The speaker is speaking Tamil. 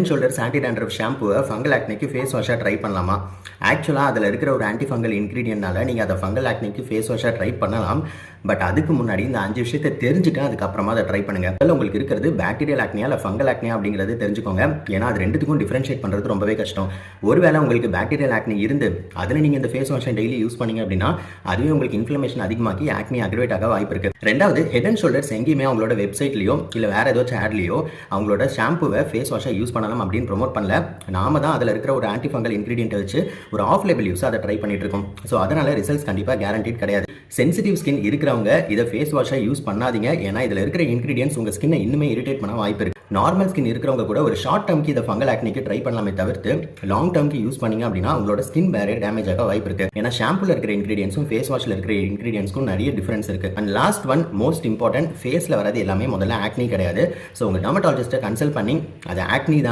ஷோல்டர்ஸ் ஆன்டி டேண்ட்ரஃப் ஷாம்புவை ஃபங்கல் ஆக்னிக்கு ஃபேஸ் வாஷாக ட்ரை பண்ணலாமா? ஆக்சுவலாக அதில் இருக்கிற ஒரு ஆன்டி ஃபங்கல் இன்க்ரீடியன்ட்னால நீங்கள் அதை ஃபங்கல் ஆக்னிக்கு ஃபேஸ் வாஷாக ட்ரை பண்ணலாம். பட் அதுக்கு முன்னாடி இந்த 5 விஷயத்தை தெரிஞ்சுட்டு அதுக்கப்புறமா அதை ட்ரை பண்ணுங்க. அதில் உங்களுக்கு இருக்கிறது பாக்டீரியல் ஆக்னியா இல்லை ஃபங்கல் ஆக்னியா அப்படிங்கிறது தெரிஞ்சுக்கோங்க. ஏன்னா அது ரெண்டுத்துக்கும் டிஃபரன்ஷியேட் பண்ணுறது ரொம்பவே கஷ்டம். ஒருவேளை உங்களுக்கு பாக்டீரியல் ஆக்னி இருந்து அதில் நீங்கள் இந்த ஃபேஸ் வாஷை டெய்லி யூஸ் பண்ணீங்க அப்படின்னா அதுவே உங்களுக்கு இன்ஃப்ளமேஷன் அதிகமாக்கி ஆக்னி அக்ரவேட் ஆக வாய்ப்பு இருக்குது. ரெண்டாவது, ஹெட் அண்ட் ஷோல்டர்ஸ் எங்கேயுமே அவங்களோட வெப்சைட்லையோ இல்லை வேற ஏதாச்சும் ஆட்லையோ அவங்களோட ஷாம்புவை ஃபேஸ் வாஷை யூஸ் பண்ணலாம் அப்படின்னு ப்ரொமோட் பண்ணல. நாம தான் அதில் இருக்கிற ஒரு ஆன்டி ஃபங்கல் இன்க்ரீடியன்ட் வச்சு ஒரு ஆஃப் லேபிள் யூஸ் அதை ட்ரை பண்ணிட்டு இருக்கோம். ஸோ அதனால ரிசல்ட்ஸ் கண்டிப்பாக கேரண்டீட் கிடையாது. சென்சிட்டிவ் ஸ்கின் இருக்கிறவங்க இதை ஃபேஸ் வாஷை யூஸ் பண்ணாதீங்க. ஏன்னா இதில் இருக்கிற இன்க்ரீடியன்ஸ் உங்கள் ஸ்கின்னை இன்னுமே இரிட்டேட் பண்ண வாய்ப்பு இருக்கு. நார்மல் ஸ்கின் இருக்கிறவங்க கூட ஒரு ஷார்ட் டேர்ம்க்கு இதை ஃபங்கல் ஆக்னிக்கு ட்ரை பண்ணலாமே தவிர்த்து லாங் டேர்ம்க்கு யூஸ் பண்ணீங்க அப்படின்னா உங்களோட ஸ்கின் பேரியர் டேமேஜ் ஆக வாய்ப்பு இருக்கு. ஏன்னா ஷாம்புல இருக்கிற இன்க்ரீடியன்ஸும் ஃபேஸ் வாஷ்ல இருக்கிற இன்க்ரீடியன்ஸ்க்கும் நிறைய டிஃபரன்ஸ் இருக்கு. And last one, most important, ஃபேஸ்ல வரது எல்லாமே முதல்ல ஆக்னி கிடையாது. ஸோ உங்க டெர்மட்டாலஜிஸ்ட்டை கன்சல்ட் பண்ணி அது ஆக்னி தான்